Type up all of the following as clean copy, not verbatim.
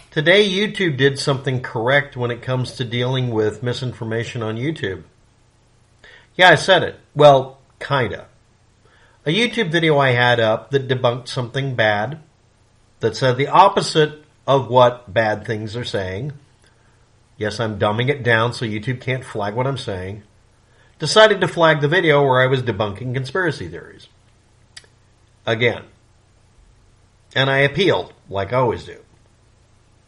Today, YouTube did something correct when it comes to dealing with misinformation on YouTube. Yeah, I said it. Well, kinda. A YouTube video I had up that debunked something bad, that said the opposite of what bad things are saying. Yes, I'm dumbing it down so YouTube can't flag what I'm saying. Decided to flag the video where I was debunking conspiracy theories. Again. And I appealed, like I always do.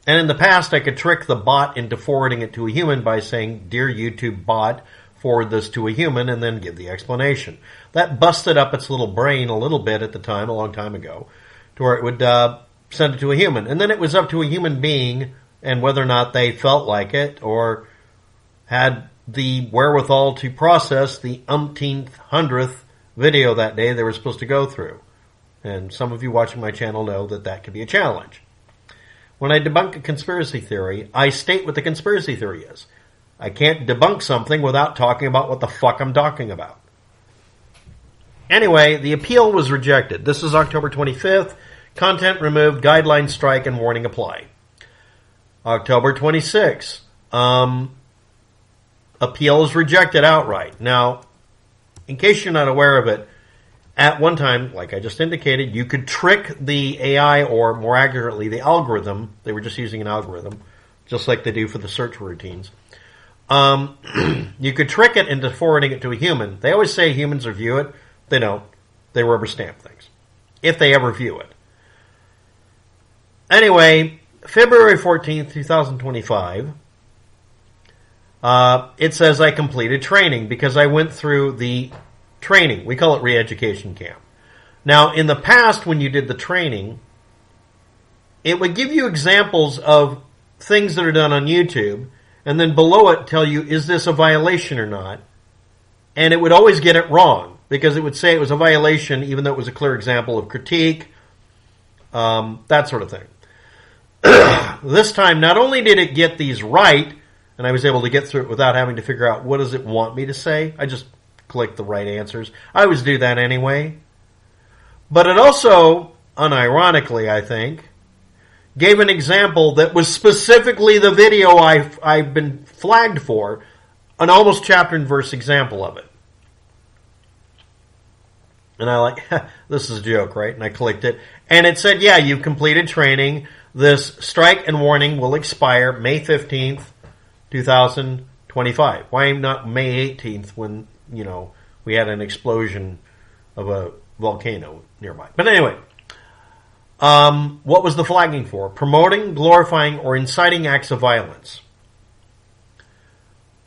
And in the past, I could trick the bot into forwarding it to a human by saying, "Dear YouTube bot, forward this to a human," and then give the explanation. That busted up its little brain a little bit at the time, a long time ago, to where it would send it to a human. And then it was up to a human being and whether or not they felt like it or had the wherewithal to process the umpteenth, hundredth video that day they were supposed to go through. And some of you watching my channel know that that can be a challenge. When I debunk a conspiracy theory, I state what the conspiracy theory is. I can't debunk something without talking about what the fuck I'm talking about. Anyway, the appeal was rejected. This is October 25th. Content removed, guideline strike, and warning apply. October 26th. Appeal is rejected outright. Now, in case you're not aware of it, at one time, like I just indicated, you could trick the AI, or more accurately, the algorithm. They were just using an algorithm, just like they do for the search routines. You could trick it into forwarding it to a human. They always say humans review it. They don't. They rubber stamp things. If they ever view it. Anyway, February 14th, 2025, it says I completed training because I went through the training. We call it re-education camp. Now, in the past, when you did the training, it would give you examples of things that are done on YouTube, and then below it tell you, is this a violation or not? And it would always get it wrong, because it would say it was a violation, even though it was a clear example of critique, that sort of thing. This time, not only did it get these right, and I was able to get through it without having to figure out what does it want me to say. I just clicked the right answers. I always do that anyway. But it also, unironically, I think, gave an example that was specifically the video I've been flagged for, an almost chapter and verse example of it. And I like, this is a joke, right? And I clicked it. And it said, yeah, you've completed training. This strike and warning will expire May 15th, 2025. Why not May 18th when, you know, we had an explosion of a volcano nearby? But anyway, what was the flagging for? Promoting, glorifying, or inciting acts of violence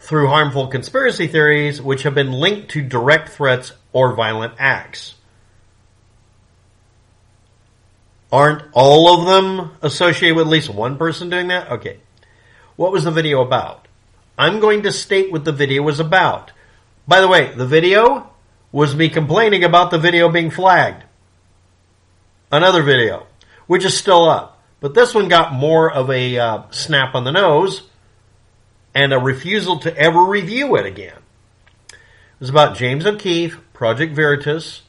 through harmful conspiracy theories which have been linked to direct threats or violent acts. Aren't all of them associated with at least one person doing that? Okay. What was the video about? I'm going to state what the video was about. By the way, the video was me complaining about the video being flagged. Another video, which is still up. But this one got more of a snap on the nose and a refusal to ever review it again. It was about James O'Keefe, Project Veritas.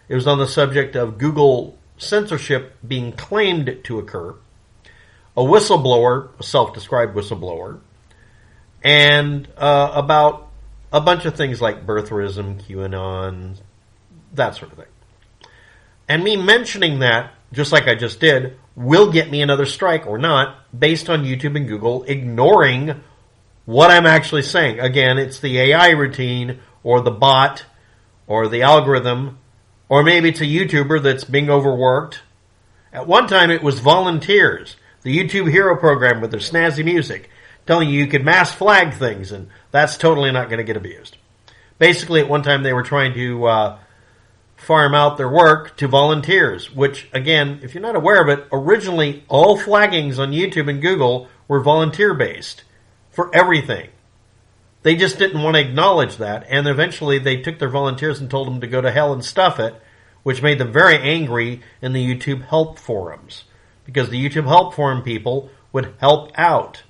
It was on the subject of Google censorship being claimed to occur. A whistleblower, a self-described whistleblower, and about a bunch of things like birtherism, QAnon, that sort of thing. And me mentioning that, just like I just did, will get me another strike or not, based on YouTube and Google ignoring what I'm actually saying. Again, it's the AI routine, or the bot, or the algorithm, or maybe it's a YouTuber that's being overworked. At one time, it was volunteers. The YouTube Hero program with their snazzy music, telling you could mass flag things, and that's totally not going to get abused. Basically, at one time, they were trying to farm out their work to volunteers, which, again, if you're not aware of it, originally all flaggings on YouTube and Google were volunteer-based for everything. They just didn't want to acknowledge that, and eventually they took their volunteers and told them to go to hell and stuff it, which made them very angry in the YouTube help forums, because the YouTube help forum people would help out.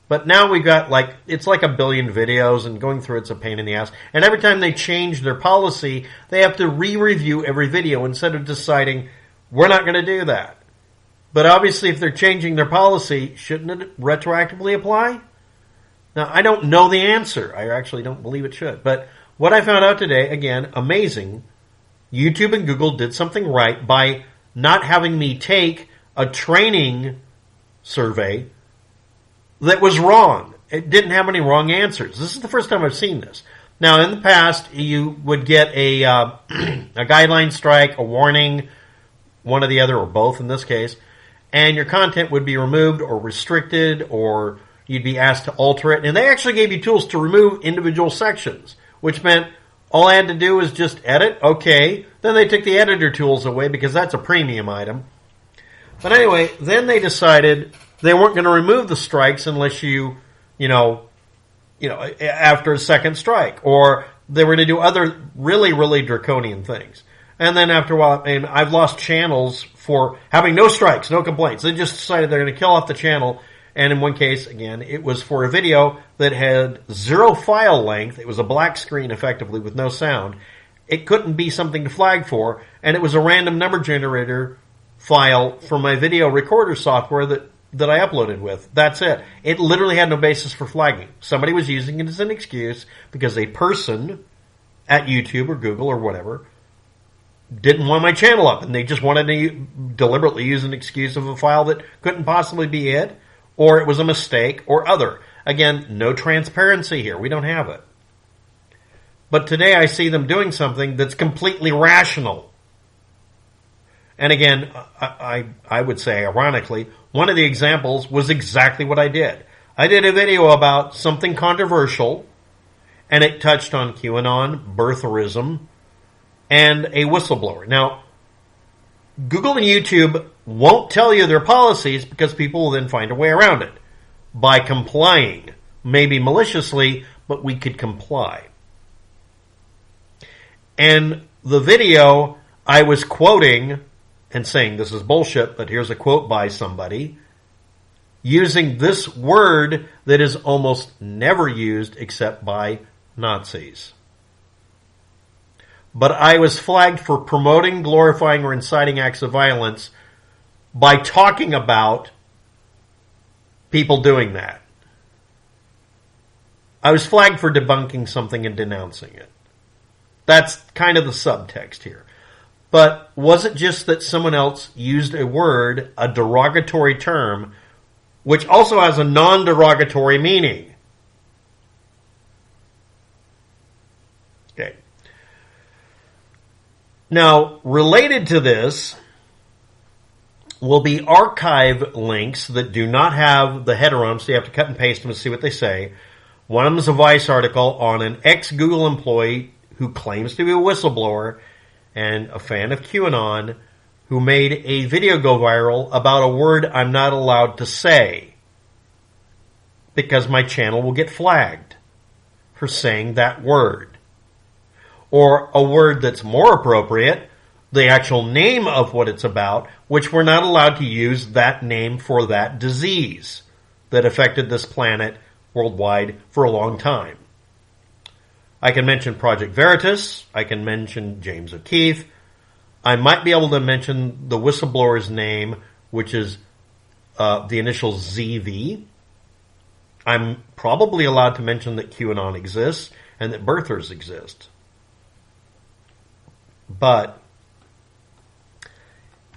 But now we've got it's like a billion videos, and going through it's a pain in the ass. And every time they change their policy, they have to re-review every video instead of deciding, we're not going to do that. But obviously, if they're changing their policy, shouldn't it retroactively apply? Now, I don't know the answer. I actually don't believe it should. But what I found out today, again, amazing, YouTube and Google did something right by not having me take a training survey that was wrong. It didn't have any wrong answers. This is the first time I've seen this. Now, in the past, you would get a guideline strike, a warning, one or the other, or both in this case, and your content would be removed or restricted, or you'd be asked to alter it. And they actually gave you tools to remove individual sections, which meant all I had to do was just edit. Okay. Then they took the editor tools away because that's a premium item. But anyway, then they decided they weren't going to remove the strikes unless you know, after a second strike, or they were going to do other really, really draconian things. And then after a while, and I've lost channels for having no strikes, no complaints. They just decided they're going to kill off the channel. And in one case, again, it was for a video that had 0 file length. It was a black screen, effectively, with no sound. It couldn't be something to flag for. And it was a random number generator file from my video recorder software that I uploaded with. That's it. It literally had no basis for flagging. Somebody was using it as an excuse because a person at YouTube or Google or whatever didn't want my channel up, and they just wanted to deliberately use an excuse of a file that couldn't possibly be it, or it was a mistake, or other. Again, no transparency here. We don't have it. But today I see them doing something that's completely rational. And again, I would say, ironically, one of the examples was exactly what I did. I did a video about something controversial, and it touched on QAnon, birtherism, and a whistleblower. Now, Google and YouTube won't tell you their policies because people will then find a way around it by complying. Maybe maliciously, but we could comply. And the video, I was quoting and saying this is bullshit, but here's a quote by somebody, using this word that is almost never used except by Nazis. But I was flagged for promoting, glorifying, or inciting acts of violence by talking about people doing that. I was flagged for debunking something and denouncing it. That's kind of the subtext here. But was it just that someone else used a word, a derogatory term, which also has a non-derogatory meaning? Okay. Now, related to this will be archive links that do not have the header on them, so you have to cut and paste them to see what they say. One of them is a Vice article on an ex-Google employee who claims to be a whistleblower and a fan of QAnon, who made a video go viral about a word I'm not allowed to say because my channel will get flagged for saying that word. Or a word that's more appropriate, the actual name of what it's about, which we're not allowed to use that name for that disease that affected this planet worldwide for a long time. I can mention Project Veritas. I can mention James O'Keefe. I might be able to mention the whistleblower's name, which is the initials ZV. I'm probably allowed to mention that QAnon exists and that birthers exist. But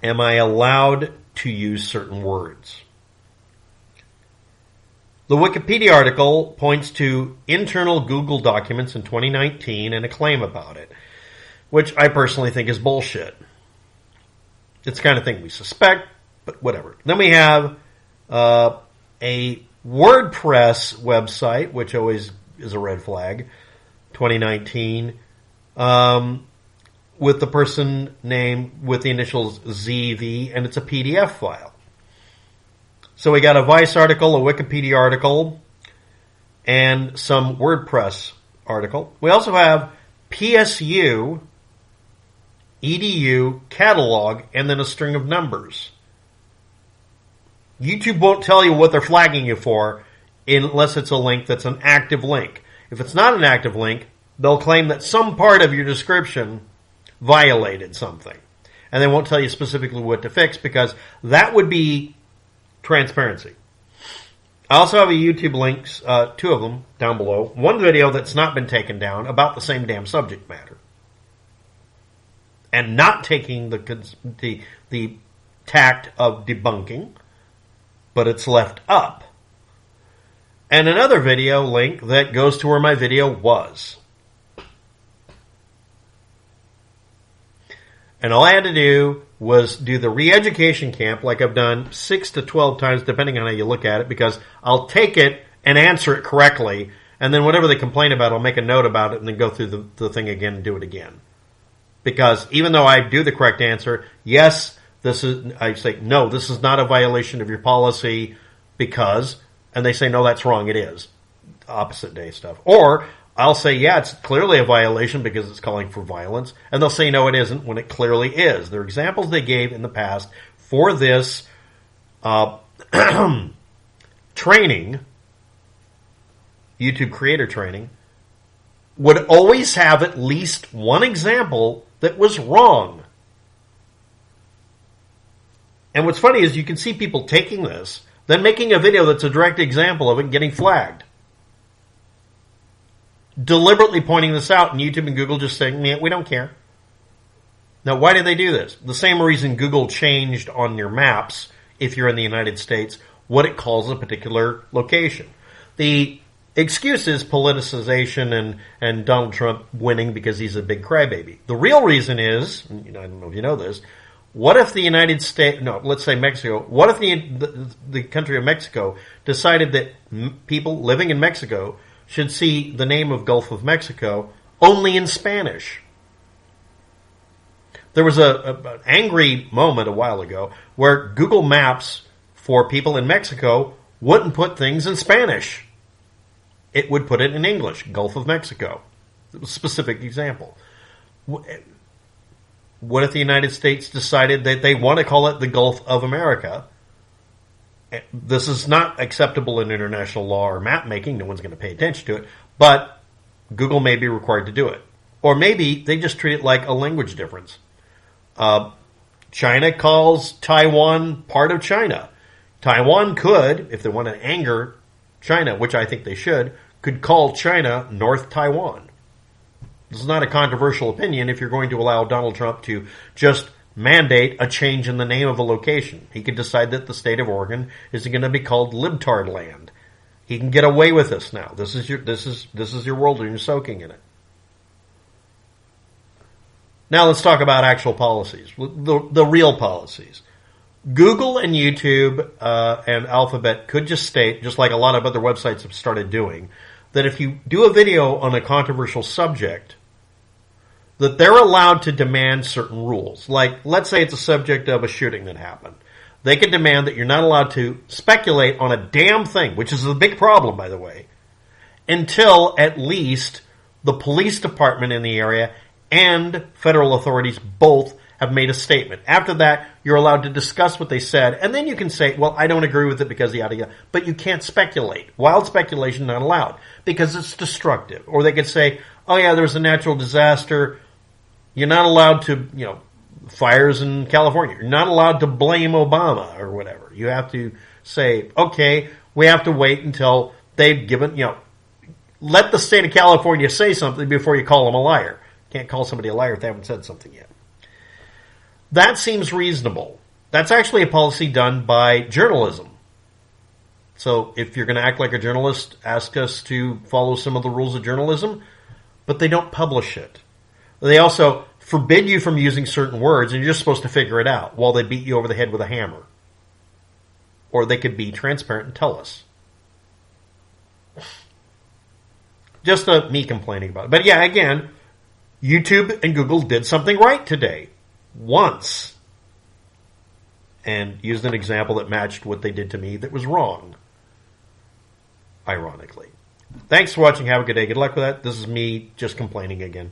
am I allowed to use certain words? The Wikipedia article points to internal Google documents in 2019 and a claim about it, which I personally think is bullshit. It's the kind of thing we suspect, but whatever. Then we have a WordPress website, which always is a red flag, 2019, with the person name with the initials ZV, and it's a PDF file. So we got a Vice article, a Wikipedia article, and some WordPress article. We also have PSU, EDU, catalog, and then a string of numbers. YouTube won't tell you what they're flagging you for unless it's a link that's an active link. If it's not an active link, they'll claim that some part of your description violated something. and they won't tell you specifically what to fix because that would be transparency. I also have a YouTube links, 2 of them down below. One video that's not been taken down about the same damn subject matter. And not taking the tact of debunking, but it's left up. And another video link that goes to where my video was. And all I had to do was do the re-education camp like I've done 6 to 12 times, depending on how you look at it, because I'll take it and answer it correctly, and then whatever they complain about, I'll make a note about it and then go through the thing again and do it again. Because even though I do the correct answer, yes, I say, no, this is not a violation of your policy because, and they say, no, that's wrong, it is. Opposite day stuff. Or I'll say, yeah, it's clearly a violation because it's calling for violence. And they'll say, no, it isn't, when it clearly is. There are examples they gave in the past for this training, YouTube creator training, would always have at least one example that was wrong. And what's funny is you can see people taking this, then making a video that's a direct example of it and getting flagged. Deliberately pointing this out, and YouTube and Google just saying, yeah, we don't care. Now, why did they do this? The same reason Google changed on your maps, if you're in the United States, what it calls a particular location. The excuse is politicization and Donald Trump winning because he's a big crybaby. The real reason is, I don't know if you know this, what if the United States, no, let's say Mexico, what if the country of Mexico decided that people living in Mexico should see the name of Gulf of Mexico only in Spanish? There was an angry moment a while ago where Google Maps for people in Mexico wouldn't put things in Spanish. It would put it in English, Gulf of Mexico. It was a specific example. What if the United States decided that they want to call it the Gulf of America? This is not acceptable in international law or map making. No one's going to pay attention to it. But Google may be required to do it. Or maybe they just treat it like a language difference. China calls Taiwan part of China. Taiwan could, if they want to anger China, which I think they should, could call China North Taiwan. This is not a controversial opinion if you're going to allow Donald Trump to just mandate a change in the name of a location. He could decide that the state of Oregon is going to be called Libtard Land. He can get away with this now. This is your world and you're soaking in it. Now let's talk about actual policies, the real policies. Google and YouTube and Alphabet could just state, just like a lot of other websites have started doing, that if you do a video on a controversial subject, that they're allowed to demand certain rules. Like, let's say it's a subject of a shooting that happened. They could demand that you're not allowed to speculate on a damn thing, which is a big problem, by the way, until at least the police department in the area and federal authorities both have made a statement. After that, you're allowed to discuss what they said, and then you can say, well, I don't agree with it because yada yada. But you can't speculate. Wild speculation not allowed because it's destructive. Or they could say, oh yeah, there was a natural disaster. You're not allowed to, fires in California. You're not allowed to blame Obama or whatever. You have to say, okay, we have to wait until they've given, let the state of California say something before you call them a liar. Can't call somebody a liar if they haven't said something yet. That seems reasonable. That's actually a policy done by journalism. So if you're going to act like a journalist, ask us to follow some of the rules of journalism, but they don't publish it. They also forbid you from using certain words, and you're just supposed to figure it out while they beat you over the head with a hammer. Or they could be transparent and tell us. Just me complaining about it. But yeah, again, YouTube and Google did something right today. Once. And used an example that matched what they did to me that was wrong. Ironically. Thanks for watching. Have a good day. Good luck with that. This is me just complaining again.